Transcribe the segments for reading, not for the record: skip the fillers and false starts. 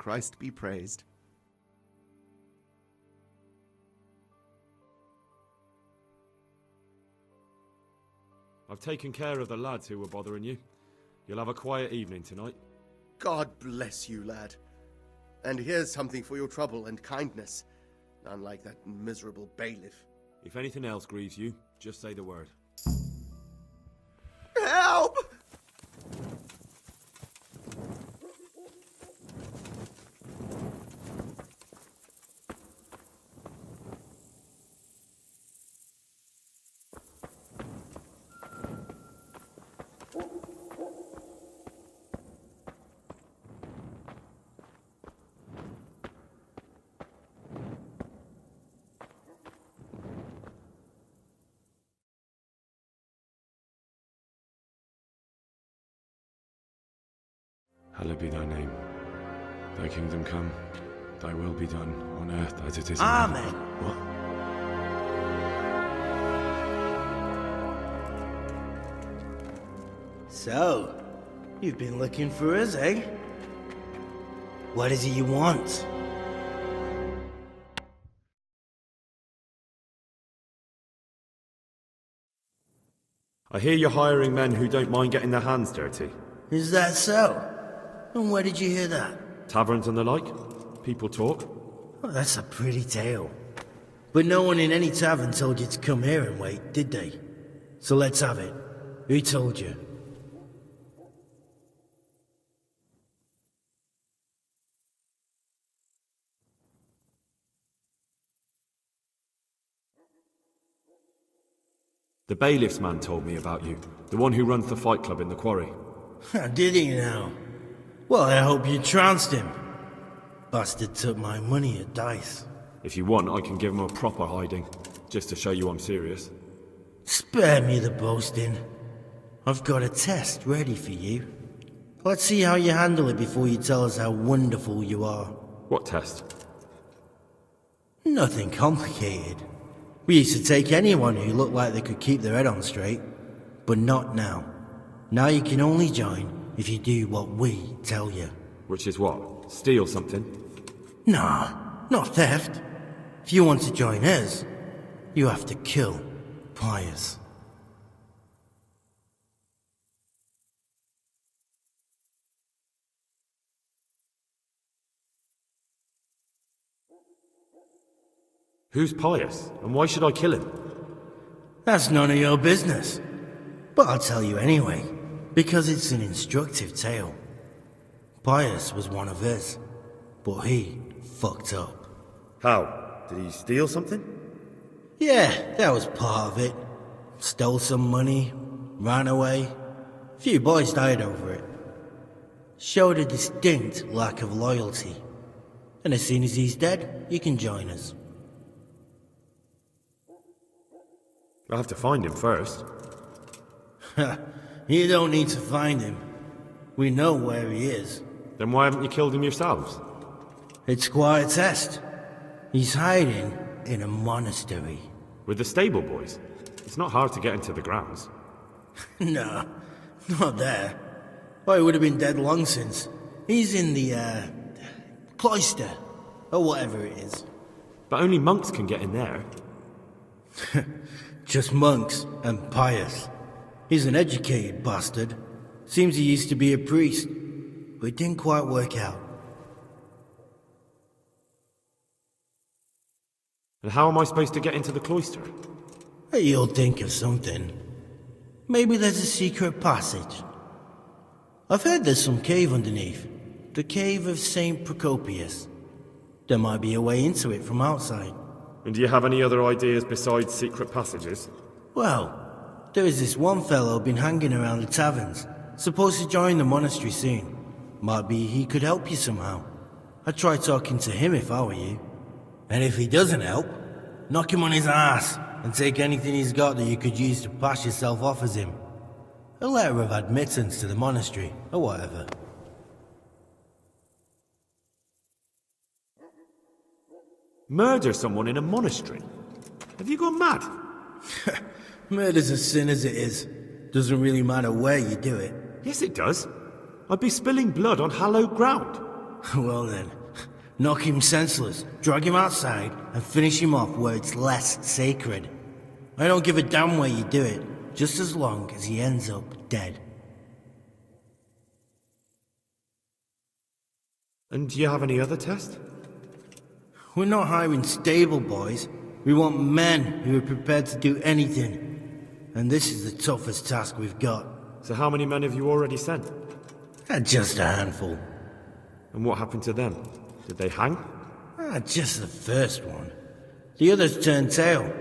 Christ be praised. I've taken care of the lads who were bothering you. You'll have a quiet evening tonight. God bless you, lad. And here's something for your trouble and kindness. Unlike that miserable bailiff. If anything else grieves you, just say the word. Help! Hallowed be thy name. Thy kingdom come, thy will be done, on earth as it is in Amen. heaven. What? So, you've been looking for us, eh? What is it you want? I hear you're hiring men who don't mind getting their hands dirty. Is that so? And where did you hear that? Taverns and the like. People talk. Oh, that's a pretty tale. But no one in any tavern told you to come here and wait, did they? So let's have it. Who told you? The bailiff's man told me about you. The one who runs the fight club in the quarry. Did he now? Well, I hope you trounced him. Bastard took my money at dice. If you want, I can give him a proper hiding, just to show you I'm serious. Spare me the boasting. I've got a test ready for you. Let's see how you handle it before you tell us how wonderful you are. What test? Nothing complicated. We used to take anyone who looked like they could keep their head on straight. But not now. Now you can only join if you do what we tell you. Which is what? Steal something? Nah, not theft. If you want to join us, you have to kill Pius. Who's Pius, and why should I kill him? That's none of your business. But I'll tell you anyway, because it's an instructive tale. Pius was one of us, but he fucked up. How? Did he steal something? Yeah, that was part of it. Stole some money, ran away. A few boys died over it. Showed a distinct lack of loyalty. And as soon as he's dead, you can join us. I'll have to find him first. You don't need to find him. We know where he is. Then why haven't you killed him yourselves? It's quite a test. He's hiding in a monastery. With the stable boys? It's not hard to get into the grounds. No, not there. Well, he would have been dead long since. He's in the, cloister, or whatever it is. But only monks can get in there. Just monks and Pius. He's an educated bastard. Seems he used to be a priest, but it didn't quite work out. And how am I supposed to get into the cloister? You'll think of something. Maybe there's a secret passage. I've heard there's some cave underneath. The cave of St. Procopius. There might be a way into it from outside. And do you have any other ideas besides secret passages? Well, there is this one fellow been hanging around the taverns, supposed to join the monastery soon. Might be he could help you somehow. I'd try talking to him if I were you. And if he doesn't help, knock him on his ass and take anything he's got that you could use to pass yourself off as him. A letter of admittance to the monastery, or whatever. Murder someone in a monastery? Have you gone mad? Murder's a sin as it is. Doesn't really matter where you do it. Yes, it does. I'd be spilling blood on hallowed ground. Well then, knock him senseless, drag him outside, and finish him off where it's less sacred. I don't give a damn where you do it, just as long as he ends up dead. And do you have any other test? We're not hiring stable boys. We want men who are prepared to do anything. And this is the toughest task we've got. So how many men have you already sent? Just a handful. And what happened to them? Did they hang? Just the first one. The others turned tail.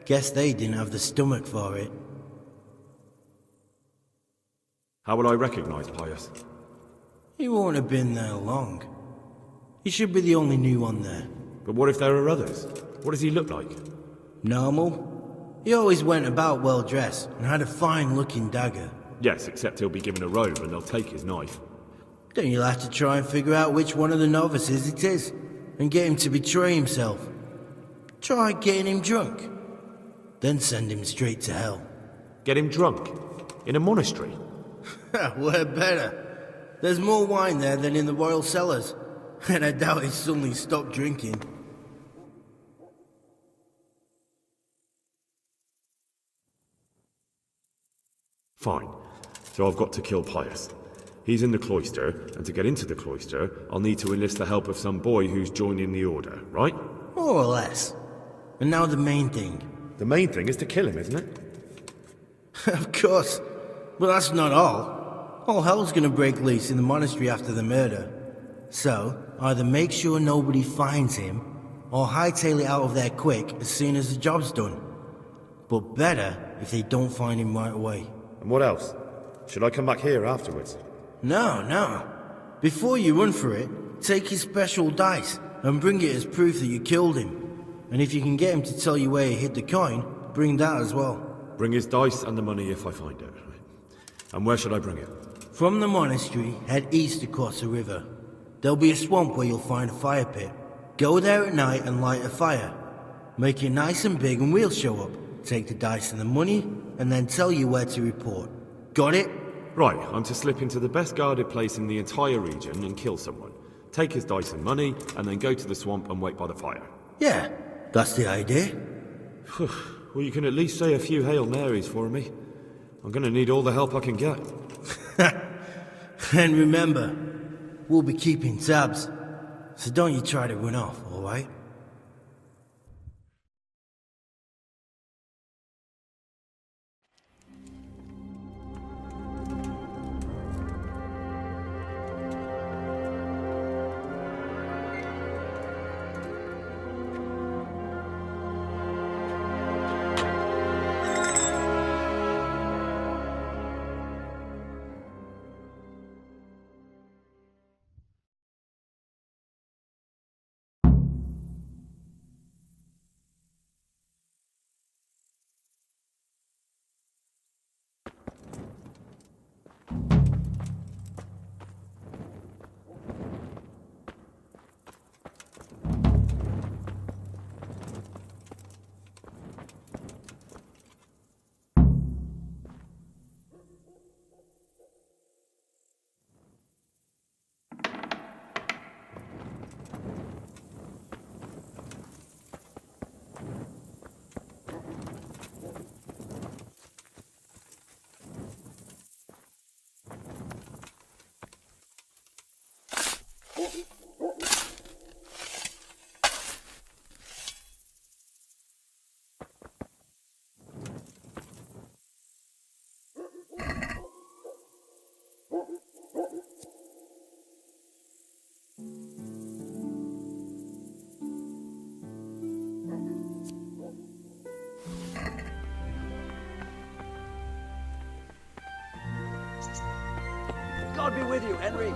Guess they didn't have the stomach for it. How will I recognize Pius? He won't have been there long. He should be the only new one there. But what if there are others? What does he look like? Normal. He always went about well dressed and had a fine looking dagger. Yes, except he'll be given a robe and they'll take his knife. Then you'll have to try and figure out which one of the novices it is, and get him to betray himself. Try getting him drunk. Then send him straight to hell. Get him drunk? In a monastery? Where better? There's more wine there than in the royal cellars, and I doubt he'd suddenly stop drinking. Fine. So I've got to kill Pius. He's in the cloister, and to get into the cloister, I'll need to enlist the help of some boy who's joining the order, right? More or less. And now the main thing. The main thing is to kill him, isn't it? Of course. But that's not all. All hell's gonna break loose in the monastery after the murder. So, either make sure nobody finds him, or hightail it out of there quick as soon as the job's done. But better if they don't find him right away. And what else? Should I come back here afterwards? No. Before you run for it, take his special dice and bring it as proof that you killed him. And if you can get him to tell you where he hid the coin, bring that as well. Bring his dice and the money if I find it. And where should I bring it? From the monastery, head east across the river. There'll be a swamp where you'll find a fire pit. Go there at night and light a fire. Make it nice and big and we'll show up. Take the dice and the money, and then tell you where to report. Got it? Right, I'm to slip into the best guarded place in the entire region and kill someone. Take his dice and money, and then go to the swamp and wait by the fire. Yeah, that's the idea. Well, you can at least say a few Hail Marys for me. I'm gonna need all the help I can get. And remember, we'll be keeping tabs. So don't you try to run off, alright? God be with you, Henry.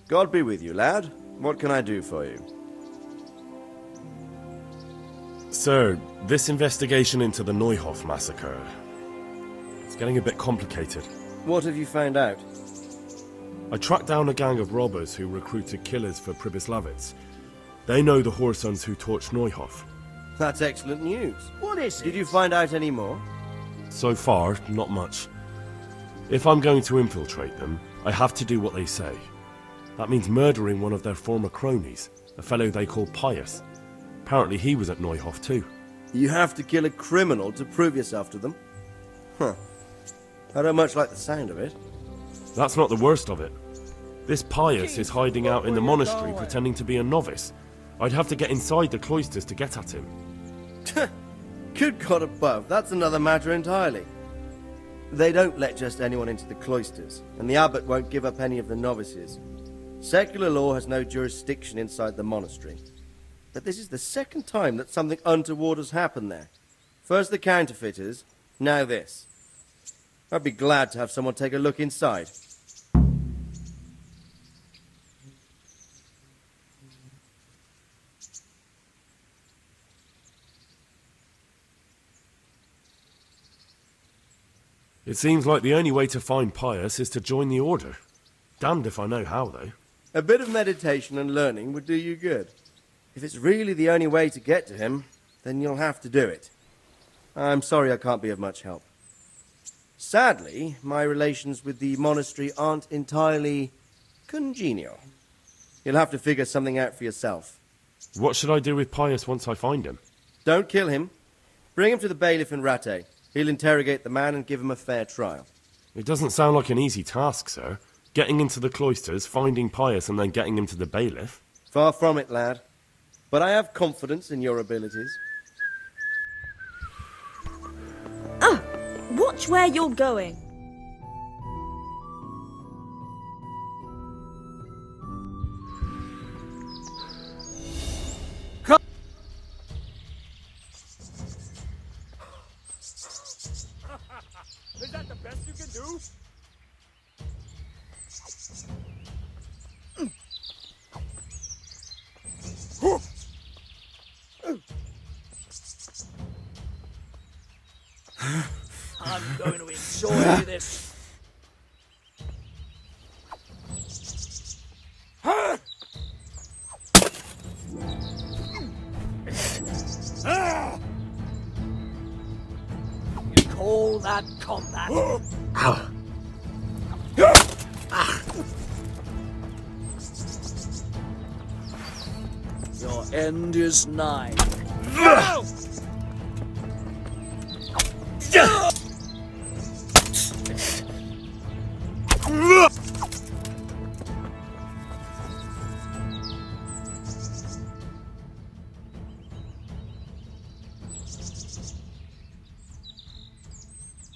God be with you, lad. What can I do for you? Sir, this investigation into the Neuhof massacre, it's getting a bit complicated. What have you found out? I tracked down a gang of robbers who recruited killers for Pribyslavitz. They know the Horsons who torched Neuhof. That's excellent news. What is it? Did you find out any more? So far, not much. If I'm going to infiltrate them, I have to do what they say. That means murdering one of their former cronies, a fellow they call Pius. Apparently he was at Neuhof too. You have to kill a criminal to prove yourself to them? Huh. I don't much like the sound of it. That's not the worst of it. This Pius is hiding out in the monastery pretending to be a novice. I'd have to get inside the cloisters to get at him. Good God above, that's another matter entirely. They don't let just anyone into the cloisters, and the abbot won't give up any of the novices. Secular law has no jurisdiction inside the monastery. But this is the second time that something untoward has happened there. First the counterfeiters, now this. I'd be glad to have someone take a look inside. It seems like the only way to find Pius is to join the order. Damned if I know how, though. A bit of meditation and learning would do you good. If it's really the only way to get to him, then you'll have to do it. I'm sorry I can't be of much help. Sadly, my relations with the monastery aren't entirely congenial. You'll have to figure something out for yourself. What should I do with Pius once I find him? Don't kill him. Bring him to the bailiff in Rattay. He'll interrogate the man and give him a fair trial. It doesn't sound like an easy task, sir. Getting into the cloisters, finding Pius, and then getting him to the bailiff. Far from it, lad. But I have confidence in your abilities. Oh, watch where you're going. Is that the best you can do? I'm going to enjoy this. You call that combat? Your end is nigh.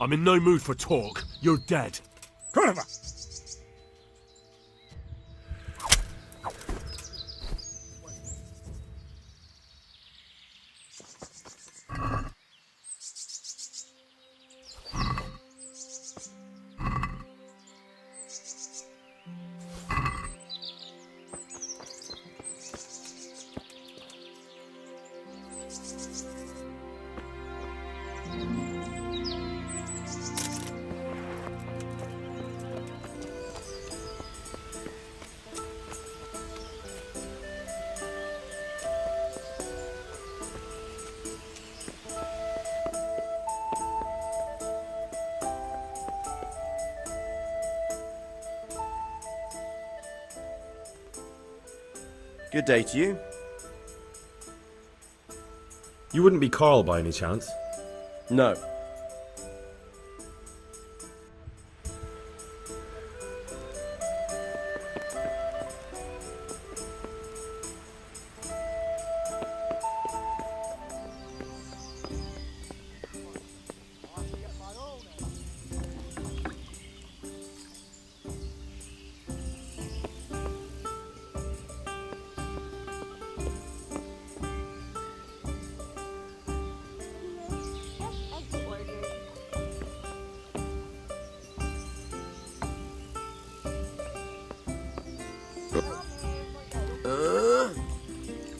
I'm in no mood for talk. You're dead. Good day to you. You wouldn't be Carl by any chance? No.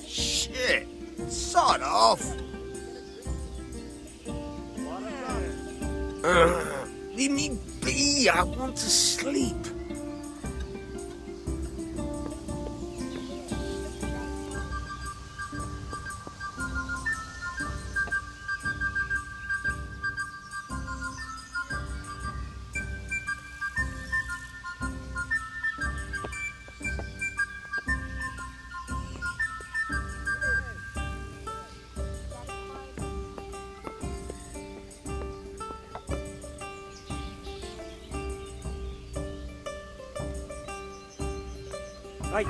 Shit! Sod off! Leave me be, I want to sleep. Right.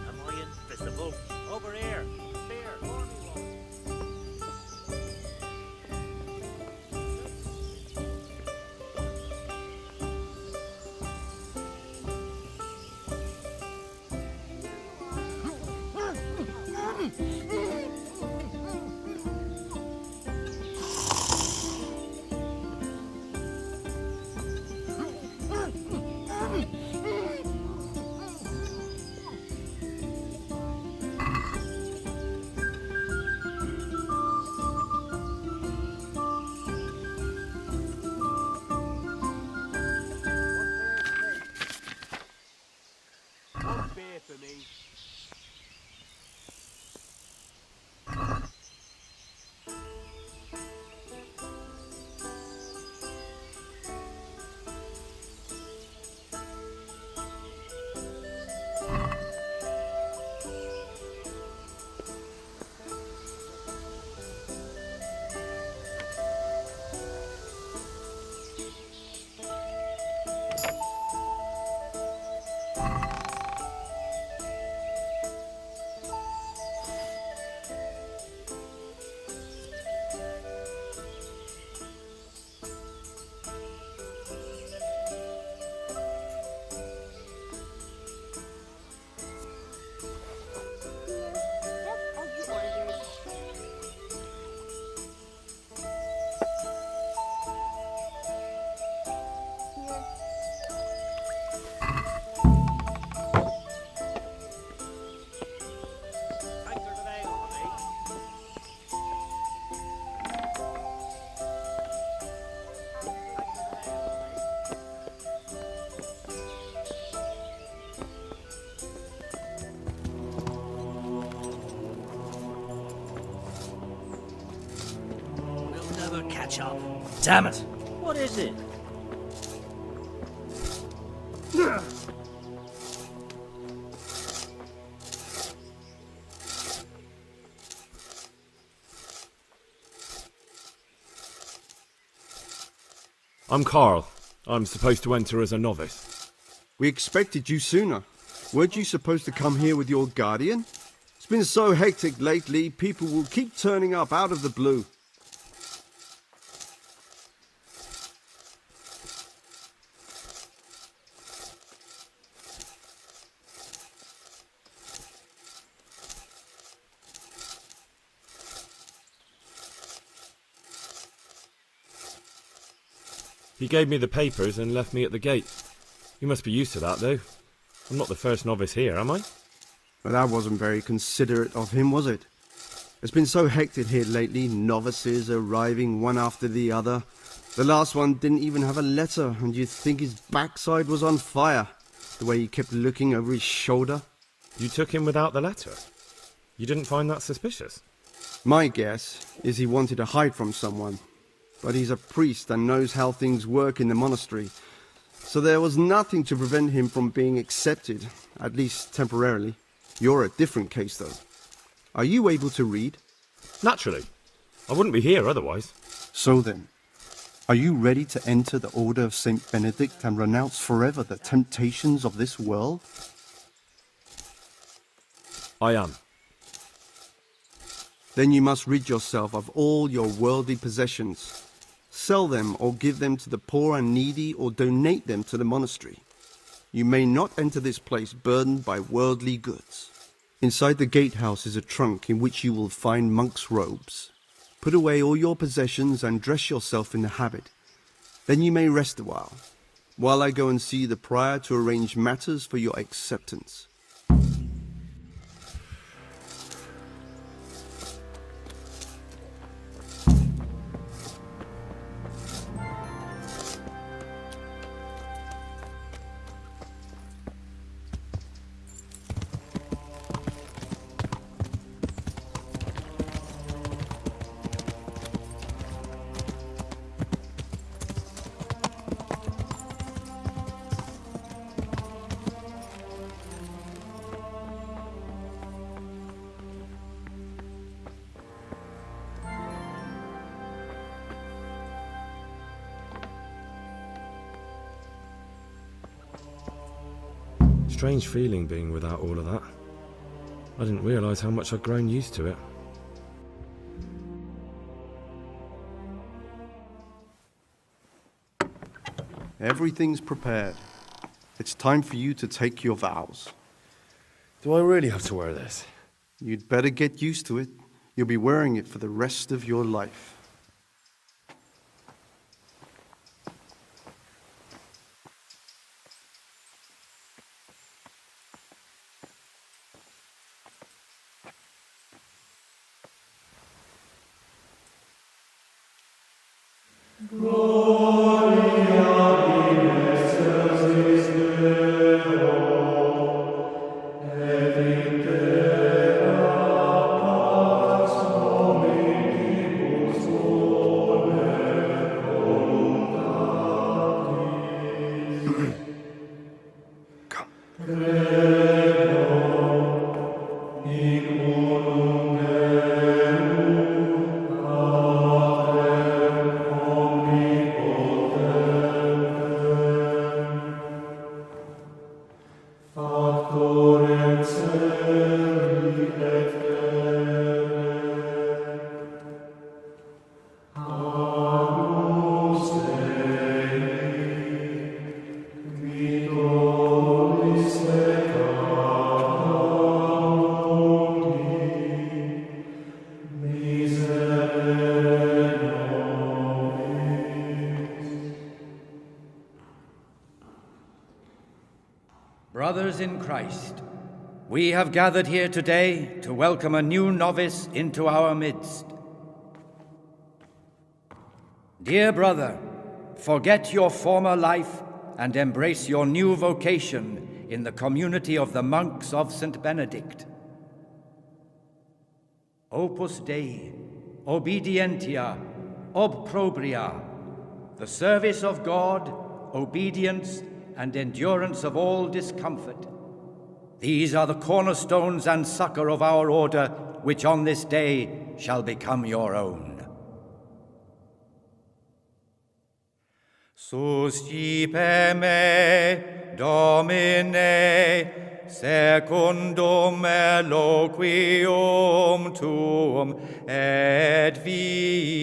Am I invisible? Over here. Here. One beer for me. We'll never catch up. Damn it. What is it? I'm Carl. I'm supposed to enter as a novice. We expected you sooner. Weren't you supposed to come here with your guardian? It's been so hectic lately, people will keep turning up out of the blue. He gave me the papers and left me at the gate. You must be used to that, though. I'm not the first novice here, am I? But that wasn't very considerate of him, was it? It's been so hectic here lately, novices arriving one after the other. The last one didn't even have a letter, and you'd think his backside was on fire, the way he kept looking over his shoulder. You took him without the letter? You didn't find that suspicious? My guess is he wanted to hide from someone. But he's a priest and knows how things work in the monastery. So there was nothing to prevent him from being accepted, at least temporarily. You're a different case, though. Are you able to read? Naturally. I wouldn't be here otherwise. So then, are you ready to enter the Order of Saint Benedict and renounce forever the temptations of this world? I am. Then you must rid yourself of all your worldly possessions. Sell them or give them to the poor and needy or donate them to the monastery. You may not enter this place burdened by worldly goods. Inside the gatehouse is a trunk in which you will find monk's robes. Put away all your possessions and dress yourself in the habit. Then you may rest a while I go and see the prior to arrange matters for your acceptance. Strange feeling being without all of that. I didn't realise how much I'd grown used to it. Everything's prepared. It's time for you to take your vows. Do I really have to wear this? You'd better get used to it. You'll be wearing it for the rest of your life. Brothers in Christ, we have gathered here today to welcome a new novice into our midst. Dear brother, forget your former life and embrace your new vocation in the community of the monks of St. Benedict. Opus Dei, obedientia, obprobria, the service of God, obedience, and endurance of all discomfort. These are the cornerstones and succor of our order, which on this day shall become your own. Suscipe me, Domine, secundum eloquium tuum, et vivam.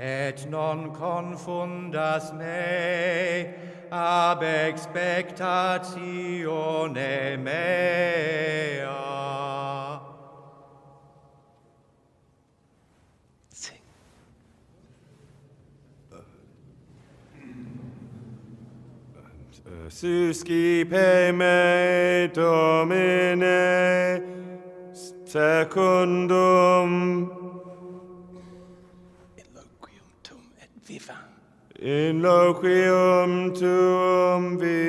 Et non confundas me ab expectatione mea. Suscipe me, Domine, secundum in loquium tuum vivam,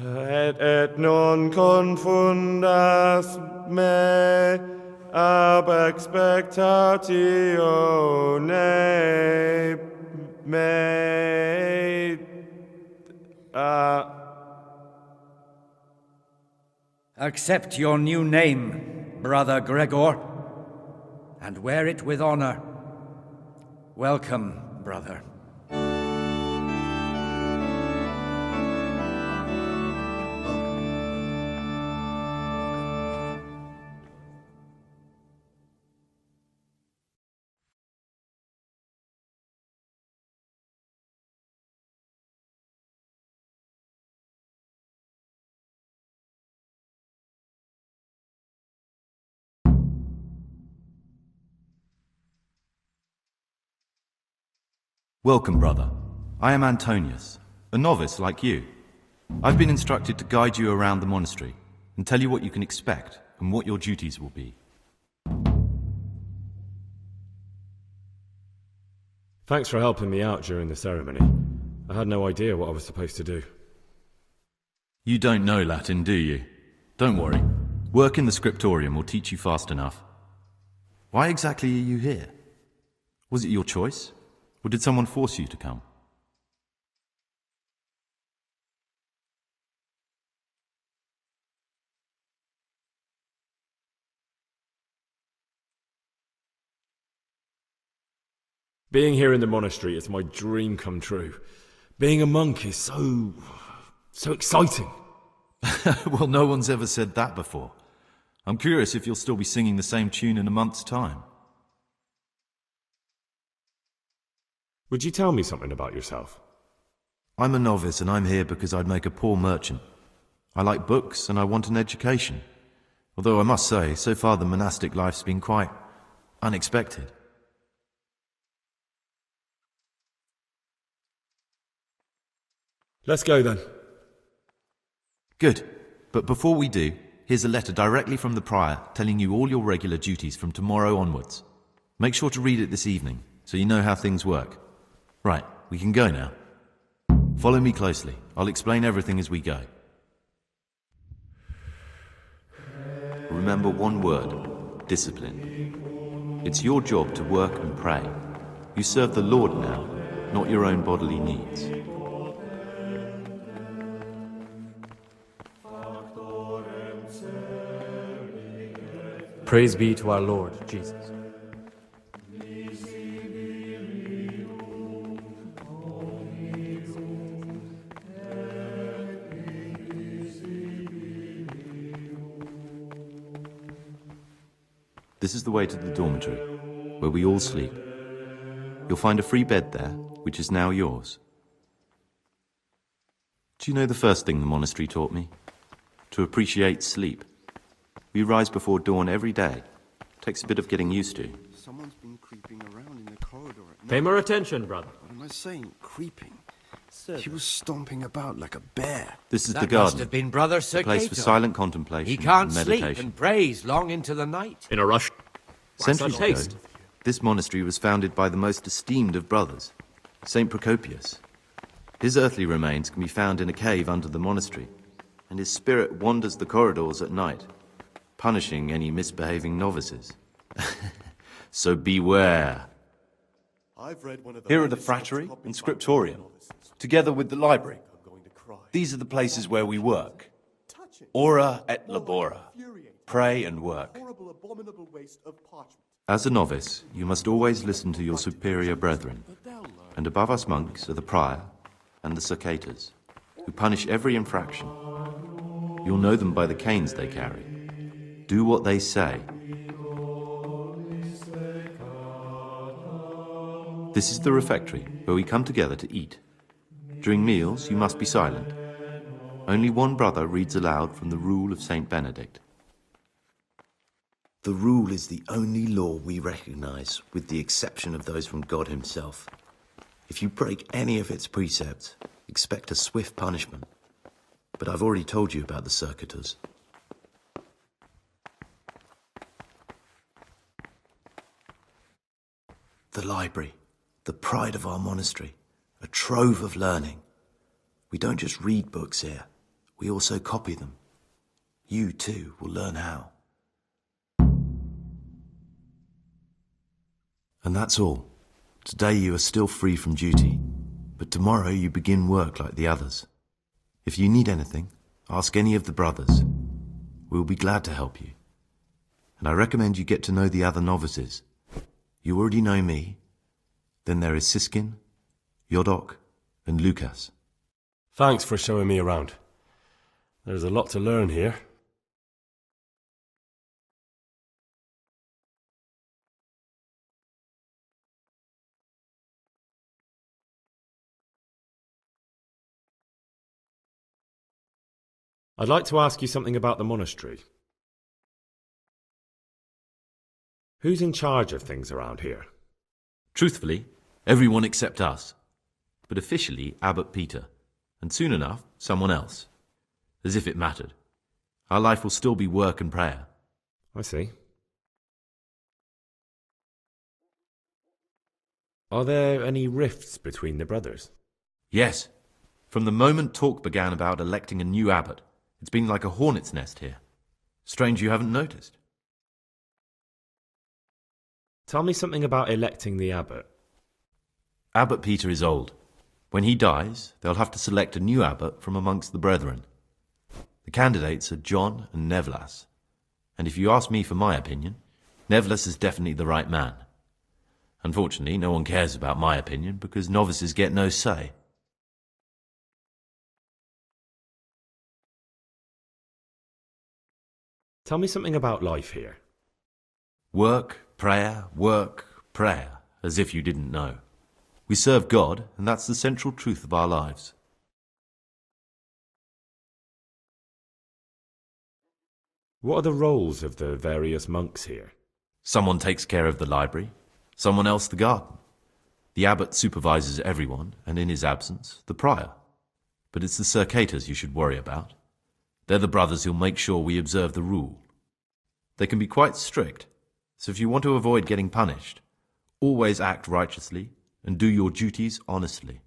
et non confundas me ab expectatione mea. Accept your new name, Brother Gregor, and wear it with honor. Welcome, brother. Welcome, brother. I am Antonius, a novice like you. I've been instructed to guide you around the monastery and tell you what you can expect and what your duties will be. Thanks for helping me out during the ceremony. I had no idea what I was supposed to do. You don't know Latin, do you? Don't worry. Work in the scriptorium will teach you fast enough. Why exactly are you here? Was it your choice? Or did someone force you to come? Being here in the monastery is my dream come true. Being a monk is so exciting. Well, no one's ever said that before. I'm curious if you'll still be singing the same tune in a month's time. Would you tell me something about yourself? I'm a novice and I'm here because I'd make a poor merchant. I like books and I want an education. Although I must say, so far the monastic life's been quite unexpected. Let's go then. Good. But before we do, here's a letter directly from the prior telling you all your regular duties from tomorrow onwards. Make sure to read it this evening so you know how things work. Right, we can go now. Follow me closely. I'll explain everything as we go. Remember one word: discipline. It's your job to work and pray. You serve the Lord now, not your own bodily needs. Praise be to our Lord Jesus. This is the way to the dormitory, where we all sleep. You'll find a free bed there, which is now yours. Do you know the first thing the monastery taught me? To appreciate sleep. We rise before dawn every day. Takes a bit of getting used to. Someone's been creeping around in the corridor at night. Pay more attention, brother. What am I saying? Creeping? He was stomping about like a bear. This is That the garden. must have been Brother Sir a place for Cato. silent contemplation He can't and sleep meditation. and prays long into the night. In a rush. Centuries Such ago, haste. this monastery was founded by the most esteemed of brothers, Saint Procopius. His earthly remains can be found in a cave under the monastery, and his spirit wanders the corridors at night, punishing any misbehaving novices. So beware. Here are the frattery and scriptorium, together with the library. These are the places where we work. Ora et labora. Pray and work. As a novice, you must always listen to your superior brethren, and above us monks are the prior and the circators, who punish every infraction. You'll know them by the canes they carry. Do what they say. This is the refectory, where we come together to eat. During meals, you must be silent. Only one brother reads aloud from the Rule of Saint Benedict. The rule is the only law we recognize, with the exception of those from God himself. If you break any of its precepts, expect a swift punishment. But I've already told you about the circuitors. The library, the pride of our monastery, a trove of learning. We don't just read books here, we also copy them. You too will learn how. And that's all. Today you are still free from duty, but tomorrow you begin work like the others. If you need anything, ask any of the brothers. We'll be glad to help you. And I recommend you get to know the other novices. You already know me. Then there is Siskin, Yodok, and Lucas. Thanks for showing me around. There's a lot to learn here. I'd like to ask you something about the monastery. Who's in charge of things around here? Truthfully, everyone except us. But officially, Abbot Peter. And soon enough, someone else. As if it mattered. Our life will still be work and prayer. I see. Are there any rifts between the brothers? Yes. From the moment talk began about electing a new abbot, it's been like a hornet's nest here. Strange you haven't noticed. Tell me something about electing the abbot. Abbot Peter is old. When he dies, they'll have to select a new abbot from amongst the brethren. The candidates are John and Nevlas. And if you ask me for my opinion, Nevlas is definitely the right man. Unfortunately, no one cares about my opinion because novices get no say. Tell me something about life here. Work, prayer, as if you didn't know. We serve God, and that's the central truth of our lives. What are the roles of the various monks here? Someone takes care of the library, someone else the garden. The abbot supervises everyone, and in his absence, the prior. But it's the circators you should worry about. They're the brothers who'll make sure we observe the rule. They can be quite strict, so if you want to avoid getting punished, always act righteously and do your duties honestly.